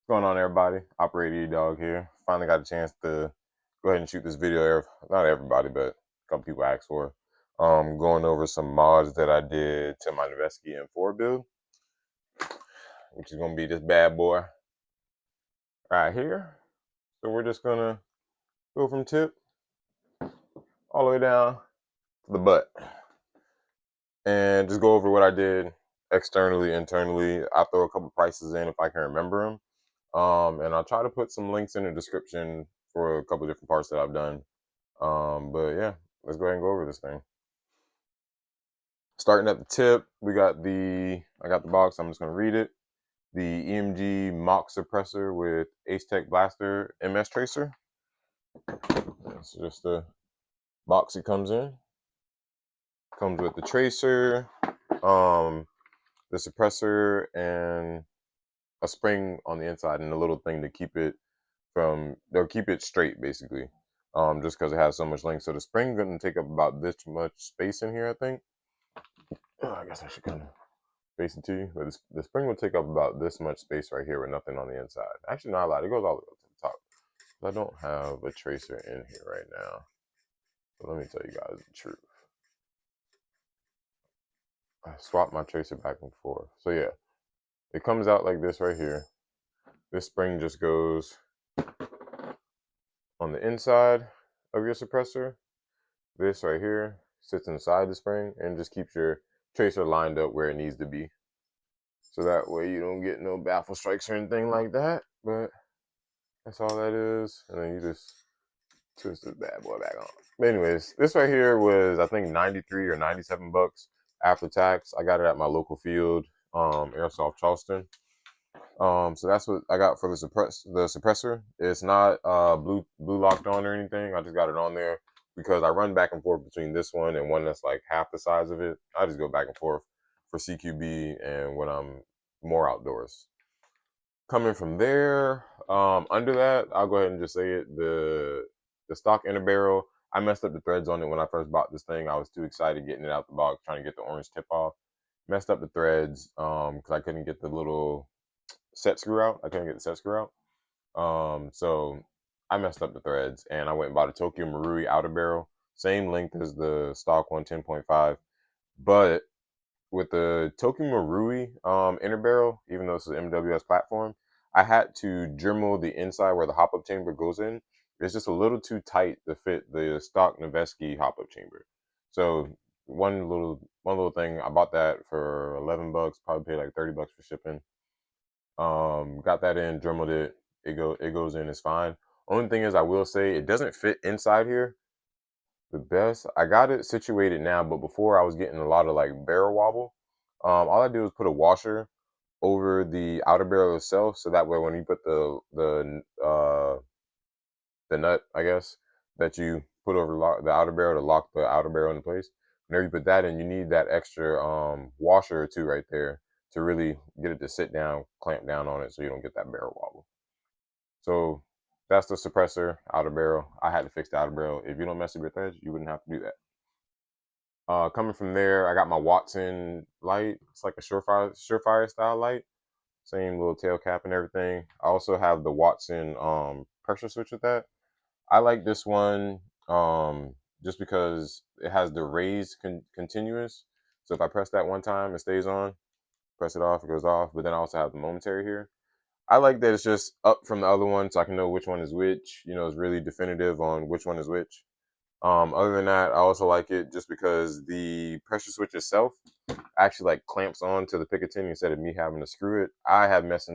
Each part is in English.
What's going on, everybody? Operator E-Dog here. Finally got a chance to go ahead and shoot this video. Not everybody, but a couple people asked for. Going over some mods that I did to my Noveske N4 build, which is gonna be this bad boy right here. So we're just gonna go from tip all the way down to the butt, and just go over what I did externally, internally. I'll throw a couple prices in if I can remember them. And I'll try to put some links in the description for a couple different parts that I've done. But yeah, let's go ahead and go over this thing. Starting at the tip, I got the box, I'm just gonna read it. The EMG Mach suppressor with Ace Tech Blaster MS Tracer. That's just the box it comes in. Comes with the tracer, the suppressor, and a spring on the inside, and a little thing to they'll keep it straight basically. Just because it has so much length. So the spring gonna take up about this much space in here, I think. I guess I should kind of face it to you, but the spring will take up about this much space right here with nothing on the inside. Actually, not a lot. It goes all the way up to the top. I don't have a tracer in here right now. So let me tell you guys the truth. I swapped my tracer back and forth. So yeah, it comes out like this right here. This spring just goes on the inside of your suppressor. This right here sits inside the spring and just keeps your tracer lined up where it needs to be. So that way you don't get no baffle strikes or anything like that. But that's all that is. And then you just twist this bad boy back on. But anyways, this right here was, I think, 93 or 97 bucks after tax. I got it at my local field, Airsoft Charleston. So that's what I got for the suppressor. It's not blue locked on or anything. I just got it on there because I run back and forth between this one and one that's like half the size of it. I just go back and forth for CQB and when I'm more outdoors. Coming from there, under that, I'll go ahead and just say it. The stock inner barrel, I messed up the threads on it when I first bought this thing. I was too excited getting it out the box, trying to get the orange tip off. Messed up the threads because I couldn't get the little set screw out. I couldn't get the set screw out. So I messed up the threads and I went and bought a Tokyo Marui outer barrel, same length as the stock one, 10.5, but with the Tokyo Marui inner barrel, even though it's an MWS platform, I had to Dremel the inside where the hop-up chamber goes in. It's just a little too tight to fit the stock Noveske hop-up chamber. So one little thing, I bought that for 11 bucks, probably paid like 30 bucks for shipping. Got that in, dremeled it. It goes in, it's fine. Only thing is, I will say it doesn't fit inside here the best. I got it situated now, but before I was getting a lot of like barrel wobble. All I did was put a washer over the outer barrel itself, so that way when you put the nut, I guess, that you put over the outer barrel to lock the outer barrel into place. Whenever you put that in, you need that extra washer or two right there to really get it to sit down, clamp down on it, so you don't get that barrel wobble. So that's the suppressor outer barrel. I had to fix the outer barrel. If you don't mess up your threads, you wouldn't have to do that. Coming from there, I got my Watson light. It's like a surefire style light. Same little tail cap and everything. I also have the Watson pressure switch with that. I like this one just because it has the raised continuous. So if I press that one time, it stays on. Press it off, it goes off. But then I also have the momentary here. I like that it's just up from the other one, so I can know which one is which. You know, it's really definitive on which one is which. Other than that, I also like it just because the pressure switch itself actually like clamps on to the Picatinny instead of me having to screw it. I have messed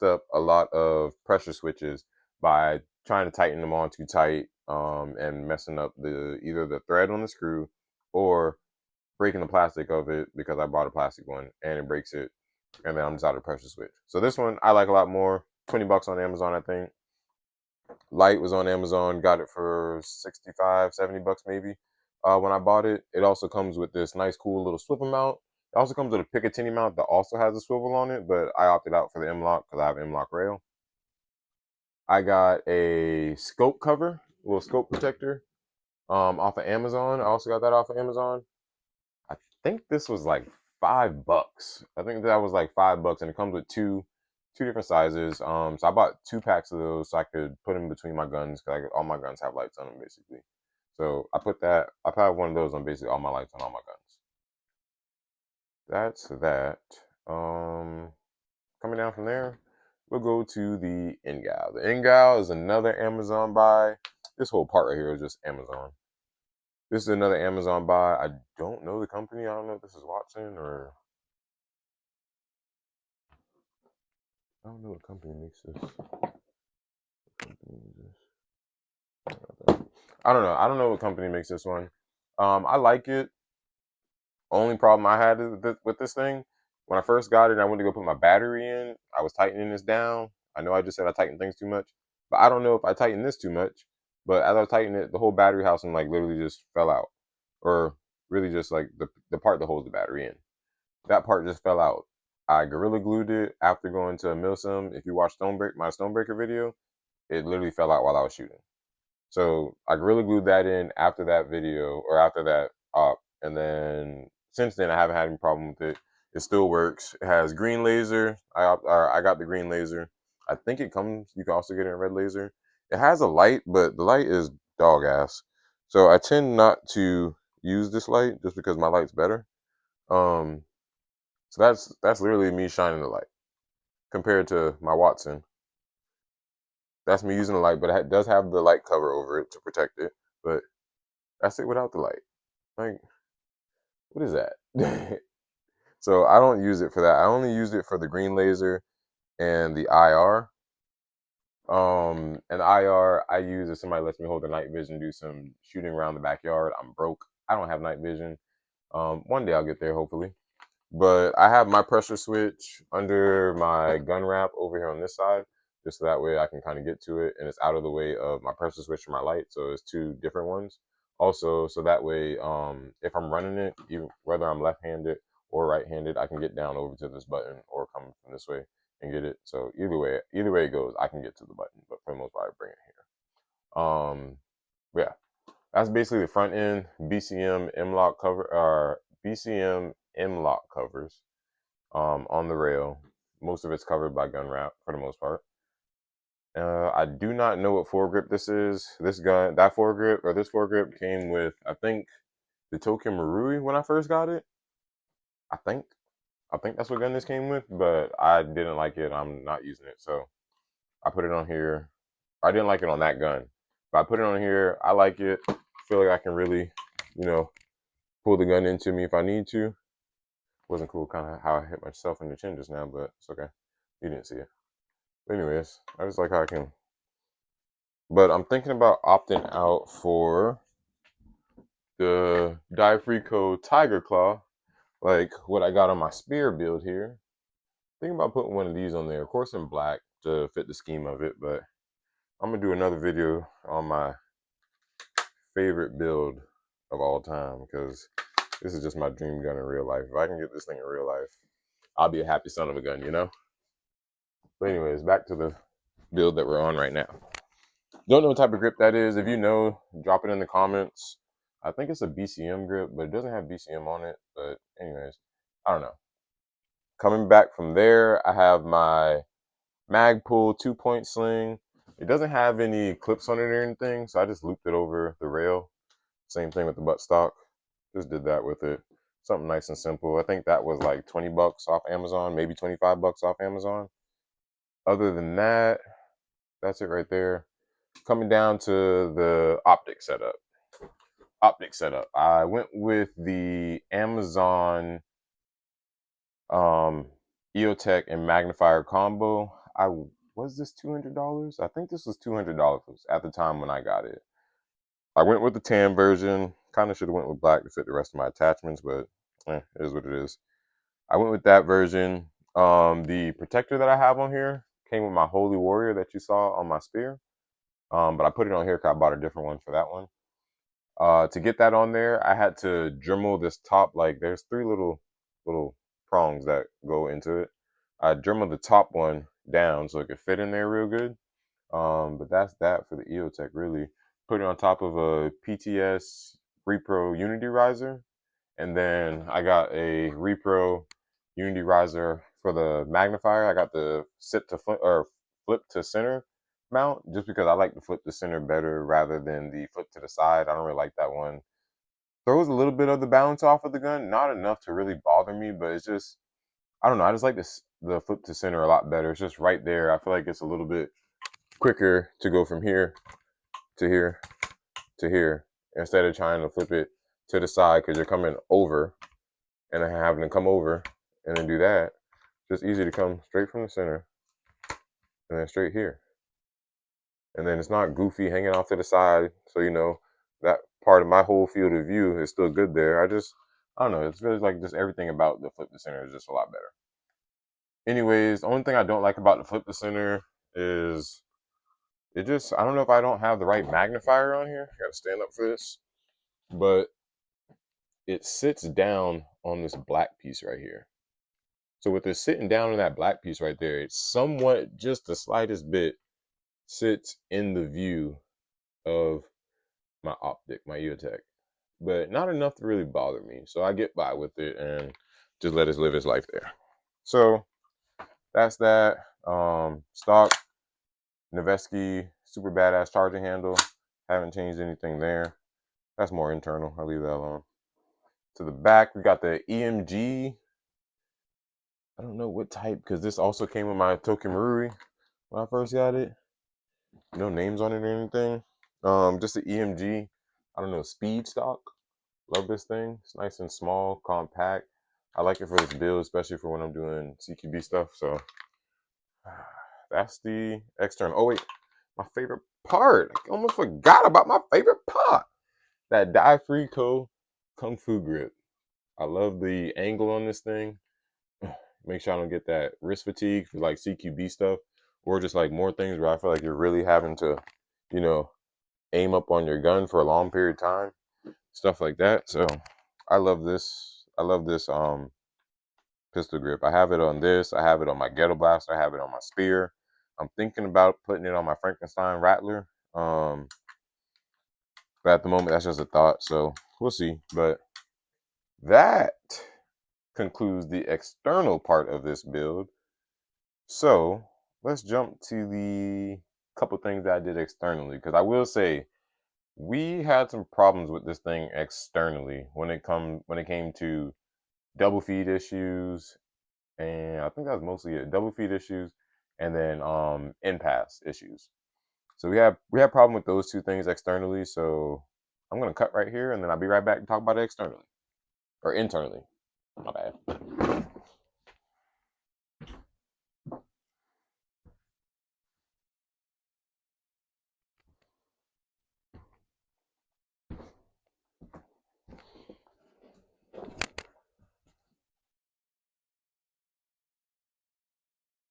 up a lot of pressure switches by trying to tighten them on too tight, and messing up either the thread on the screw or breaking the plastic of it because I bought a plastic one and it breaks it, and then I'm just out of pressure switch. So this one I like a lot more. 20 bucks on Amazon, I think. Light was on Amazon, got it for 65, 70 bucks maybe. When I bought it, it also comes with this nice, cool little swivel mount. It also comes with a Picatinny mount that also has a swivel on it, but I opted out for the M-LOK because I have M-LOK rail. I got a scope cover, a little scope protector, off of Amazon. I also got that off of Amazon. I think this was like $5. I think that was like $5, and it comes with two 2 different sizes. So I bought 2 packs of those so I could put them between my guns because all my guns have lights on them basically. So I put one of those on basically all my lights on all my guns. That's that. Coming down from there, we'll go to the N-Gal. The N-Gal is another Amazon buy. This whole part right here is just Amazon. This is another Amazon buy. I don't know the company. I don't know if this is Watson or I don't know what company makes this. I don't know. I don't know what company makes this one. I like it. Only problem I had with this thing, when I first got it and I went to go put my battery in, I was tightening this down. I know I just said I tightened things too much, but I don't know if I tightened this too much. But as I was tightening it, the whole battery housing like literally just fell out, or really just like the part that holds the battery in. That part just fell out. I gorilla glued it after going to a milsim. If you watch my Stonebreaker video, it literally fell out while I was shooting. So I gorilla glued that in after that video or after that op, and then since then I haven't had any problem with it. It still works. It has green laser. I got the green laser. I think it comes. You can also get it in red laser. It has a light, but the light is dog ass. So I tend not to use this light just because my light's better. Um, so that's literally me shining the light compared to my Watson. That's me using the light, but it does have the light cover over it to protect it. But that's it without the light. Like, what is that? So I don't use it for that. I only use it for the green laser and the IR. And the IR I use if somebody lets me hold the night vision, do some shooting around the backyard. I'm broke. I don't have night vision. One day I'll get there, hopefully. But I have my pressure switch under my gun wrap over here on this side, just so that way I can kind of get to it and it's out of the way of my pressure switch for my light. So it's 2 different ones. Also, so that way, if I'm running it, even whether I'm left-handed or right-handed, I can get down over to this button or come from this way and get it. So either way it goes, I can get to the button. But for the most part, I bring it here. Yeah, that's basically the front end BCM M-lock cover or BCM M-lock covers on the rail. Most of it's covered by gun wrap for the most part. I do not know what foregrip this is. This foregrip came with, I think, the Tokyo Marui when I first got it. I think that's what gun this came with, but I didn't like it. I'm not using it, so I put it on here. I didn't like it on that gun, but I put it on here. I like it. Feel like I can really, pull the gun into me if I need to. Wasn't cool, kind of how I hit myself in the chin just now, but it's okay. You didn't see it. But anyways, I just like how I can. But I'm thinking about opting out for the Diafrico Tiger Claw, like what I got on my spear build here. Thinking about putting one of these on there, of course in black to fit the scheme of it, but I'm gonna do another video on my favorite build of all time because this is just my dream gun in real life. If I can get this thing in real life, I'll be a happy son of a gun, But anyways, back to the build that we're on right now. Don't know what type of grip that is. If you know, drop it in the comments. I think it's a BCM grip, but it doesn't have BCM on it. But anyways, I don't know. Coming back from there, I have my Magpul 2-point sling. It doesn't have any clips on it or anything, so I just looped it over the rail. Same thing with the buttstock. Just did that with it. Something nice and simple. I think that was like 20 bucks off Amazon, maybe 25 bucks off Amazon. Other than that, that's it right there. Coming down to the optic setup. I went with the Amazon EOTech and magnifier combo. Was this $200? I think this was $200 at the time when I got it. I went with the tan version. Kind of should have went with black to fit the rest of my attachments, but it is what it is. I went with that version. The protector that I have on here came with my Holy Warrior that you saw on my spear. But I put it on here because I bought a different one for that one. To get that on there, I had to Dremel this top. Like there's 3 little prongs that go into it. I Dremel the top one down so it could fit in there real good. But that's that for the EOTech really. Put it on top of a PTS Repro Unity riser. And then I got a Repro Unity riser for the magnifier, I got the sit to flip or flip to center mount, just because I like the flip to center better rather than the flip to the side. I don't really like that one. Throws a little bit of the balance off of the gun, not enough to really bother me, but it's just, I don't know. I just like this the flip to center a lot better. It's just right there. I feel like it's a little bit quicker to go from here to here to here instead of trying to flip it to the side because you're coming over and then having to come over and then do that. Just easy to come straight from the center and then straight here. And then it's not goofy hanging off to the side. So, you know, that part of my whole field of view is still good there. I don't know. It's really like just everything about the flip to center is just a lot better. Anyways, the only thing I don't like about the flip to center is it just, I don't know if I don't have the right magnifier on here. I gotta stand up for this. But it sits down on this black piece right here. So with it sitting down on that black piece right there, it's somewhat, just the slightest bit, sits in the view of my optic, my EOTech. But not enough to really bother me. So I get by with it and just let it live its life there. So that's that. Stock Noveske, super badass charging handle. Haven't changed anything there. That's more internal. I'll leave that alone. To the back, we got the EMG. I don't know what type, because this also came with my Tokimaruri when I first got it. No names on it or anything. Just the EMG. I don't know, speed stock. Love this thing. It's nice and small, compact. I like it for this build, especially for when I'm doing CQB stuff. So that's the external. Oh wait, my favorite part. I almost forgot about my favorite part. That die-free Kung Fu grip. I love the angle on this thing. Make sure I don't get that wrist fatigue for like CQB stuff, or just like more things where I feel like you're really having to, you know, aim up on your gun for a long period of time, stuff like that. So I love this. I love this pistol grip. I have it on this. I have it on my Ghetto Blaster. I have it on my Spear. I'm thinking about putting it on my Frankenstein Rattler. But at the moment, that's just a thought. So we'll see. But that concludes the external part of this build. So let's jump to the couple things that I did externally, because I will say we had some problems with this thing externally when it came to double feed issues, and I think that was mostly it, double feed issues, and then in-pass issues. So we have problem with those two things externally. So I'm gonna cut right here, and then I'll be right back and talk about it externally or internally. My bad.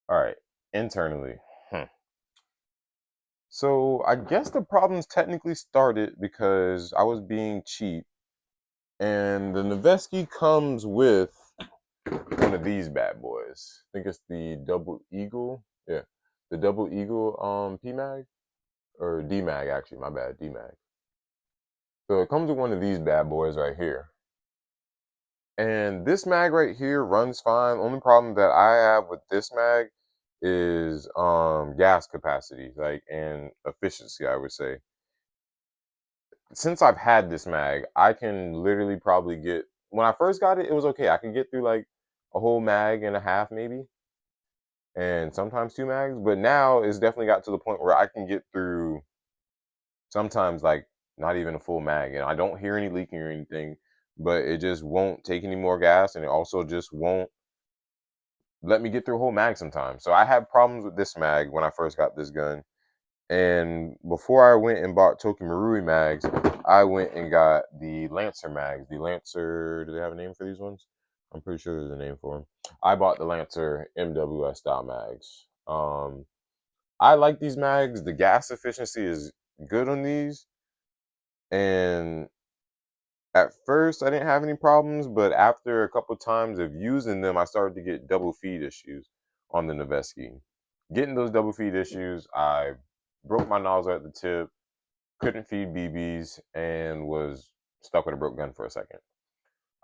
All right, internally. So I guess the problems technically started because I was being cheap, and the Noveske comes with one of these bad boys. I think it's the Double Eagle. Yeah, the Double Eagle PMag or DMag actually. My bad, DMag. So it comes with one of these bad boys right here. And this mag right here runs fine. Only problem that I have with this mag is gas capacity, like, and efficiency, I would say. Since I've had this mag, I can literally probably get, when I first got it, it was okay. I could get through like a whole mag and a half maybe, and sometimes two mags. But now it's definitely got to the point where I can get through sometimes like not even a full mag, and I don't hear any leaking or anything, but it just won't take any more gas, and it also just won't let me get through a whole mag sometimes. So I had problems with this mag when I first got this gun. And before I went and bought Tokimaruri mags, I went and got the Lancer mags. The Lancer, do they have a name for these ones? I'm pretty sure there's a name for them. I bought the Lancer MWS style mags. I like these mags. The gas efficiency is good on these. And at first, I didn't have any problems, but after a couple times of using them, I started to get double feed issues on the Noveske. Getting those double feed issues, I broke my nozzle at the tip, couldn't feed BBs, and was stuck with a broke gun for a second.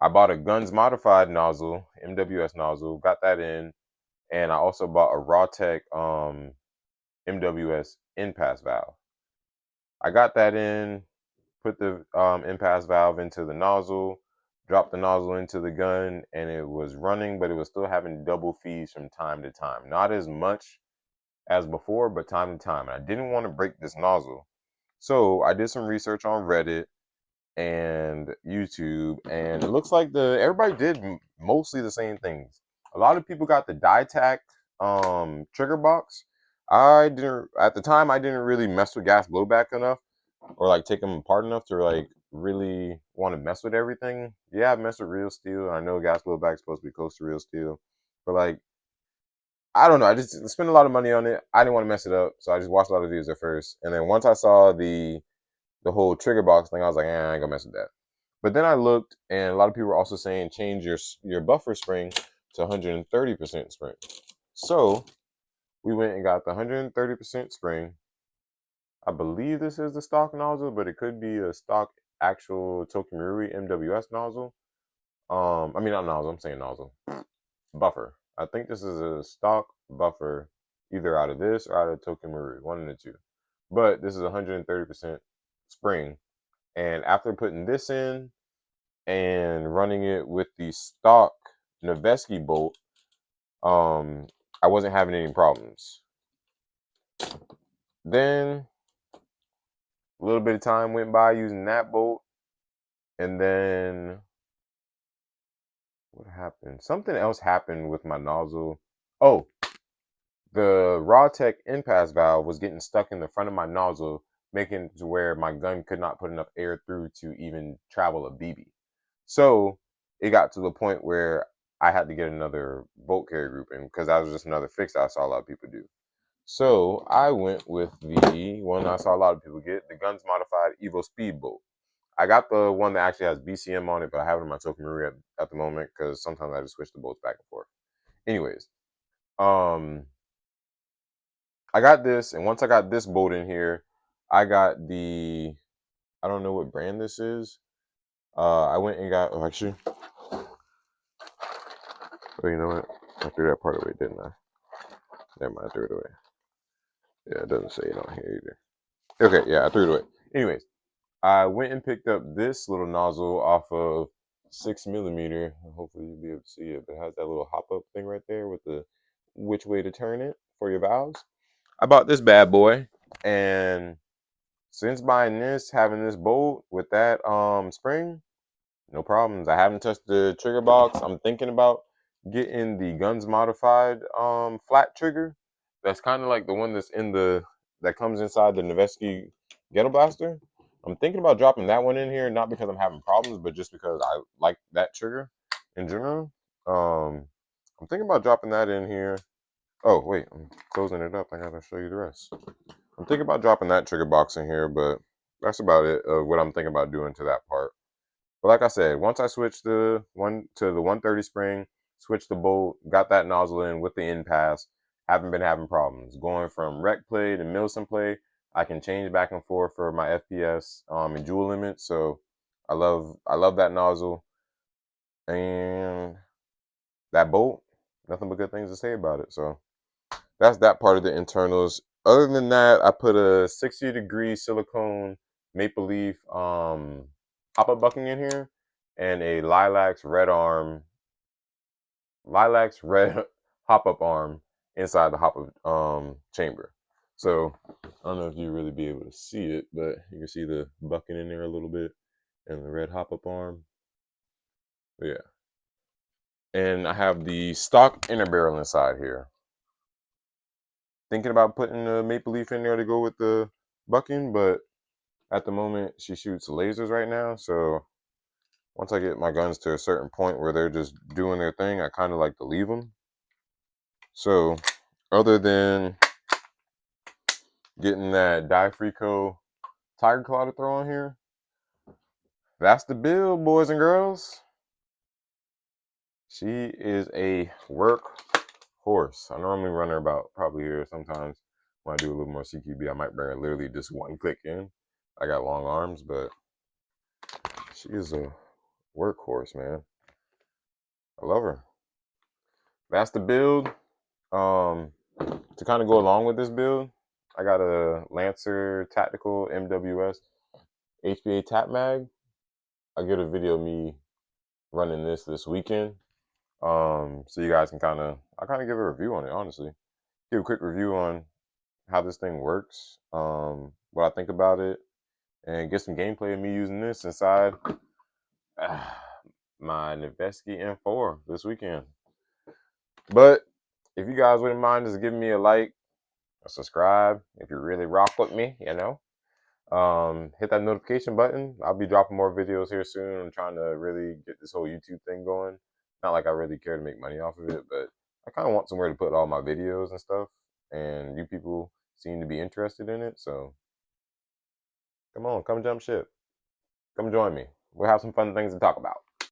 I bought a Guns Modified nozzle, MWS nozzle, got that in, And I also bought a Rawtech MWS in-pass valve. I got that in, put the in-pass valve into the nozzle, dropped the nozzle into the gun, and it was running, but it was still having double feeds from time to time. Not as much as before, but time to time. And I didn't want to break this nozzle. So I did some research on Reddit and YouTube, and it looks like everybody did mostly the same things. A lot of people got the Dytac trigger box. I didn't at the time. I didn't really mess with gas blowback enough, or like take them apart enough to like really want to mess with everything. Yeah, I've messed with real steel. I know gas blowback is supposed to be close to real steel, but like I don't know. I just spent a lot of money on it. I didn't want to mess it up, so I just watched a lot of videos at first, and then once I saw the whole trigger box thing, I was like, I ain't gonna mess with that. But then I looked, and a lot of people were also saying change your buffer spring to 130% spring. So we went and got the 130% spring. I believe this is the stock nozzle, but it could be a stock actual Tokimarui MWS nozzle. I mean not nozzle. I'm saying nozzle buffer. I think this is a stock buffer, either out of this or out of Tokimarui, one of the two. But this is 130% spring. And after putting this in and running it with the stock Noveske bolt, I wasn't having any problems. Then a little bit of time went by using that bolt, and then what happened? Something else happened with my nozzle. Oh, the Rawtech in-pass valve was getting stuck in the front of my nozzle, making it to where my gun could not put enough air through to even travel a BB. So it got to the point where I had to get another bolt carrier group in, because that was just another fix I saw a lot of people do. So I went with the one I saw a lot of people get, the Guns Modified Evo Speed Bolt. I got the one that actually has BCM on it, but I have it in my Tokimarui at the moment because sometimes I just switch the bolts back and forth. Anyways, I got this, and once I got this bolt in here, I got I don't know what brand this is. I went and got, actually, you know what? I threw that part away, didn't I? Never mind, I threw it away. Yeah, it doesn't say it on here either. Okay, yeah, I threw it away. Anyways, I went and picked up this little nozzle off of 6mm. Hopefully you'll be able to see it, but it has that little hop-up thing right there with the which way to turn it for your valves. I bought this bad boy, and since buying this, having this bolt with that spring, no problems. I haven't touched the trigger box. I'm thinking about getting the Guns Modified flat trigger. That's kind of like the one that comes inside the Noveske Ghetto Blaster. I'm thinking about dropping that one in here, not because I'm having problems, but just because I like that trigger in general. I'm thinking about dropping that in here. Oh wait, I'm closing it up. I gotta show you the rest. I'm thinking about dropping that trigger box in here, but that's about it. What I'm thinking about doing to that part. But like I said, once I switched the 130 spring, switched the bolt, got that nozzle in with the in pass, haven't been having problems. Going from rec play to Milsim play, I can change back and forth for my FPS and jewel limit. So I love that nozzle, and that bolt. Nothing but good things to say about it. So that's that part of the internals. Other than that, I put a 60-degree silicone maple leaf hop-up bucking in here, and a lilacs red hop-up arm inside the hop-up chamber. So I don't know if you really be able to see it, but you can see the bucking in there a little bit and the red hop-up arm. But yeah. And I have the stock inner barrel inside here. Thinking about putting a maple leaf in there to go with the bucking, but at the moment she shoots lasers right now, so once I get my guns to a certain point where they're just doing their thing, I kind of like to leave them. So other than getting that Diafrico Tiger Claw to throw on here, that's the build, boys and girls. She is a work horse. I normally run her about probably here. Sometimes when I do a little more CQB, I might bring her literally just one click in. I got long arms, but she is a workhorse, man. I love her. That's the build. To kind of go along with this build, I got a Lancer Tactical MWS HBA Tap Mag. I get a video of me running this weekend. So you guys can I'll kind of give a review on it, honestly. Give a quick review on how this thing works, what I think about it, and get some gameplay of me using this inside my Noveske N4 this weekend. But if you guys wouldn't mind just giving me a like, a subscribe, if you really rock with me, you know. Hit that notification button. I'll be dropping more videos here soon. I'm trying to really get this whole YouTube thing going. Not like I really care to make money off of it, but I kind of want somewhere to put all my videos and stuff. And you people seem to be interested in it, so come on, come jump ship. Come join me. We'll have some fun things to talk about.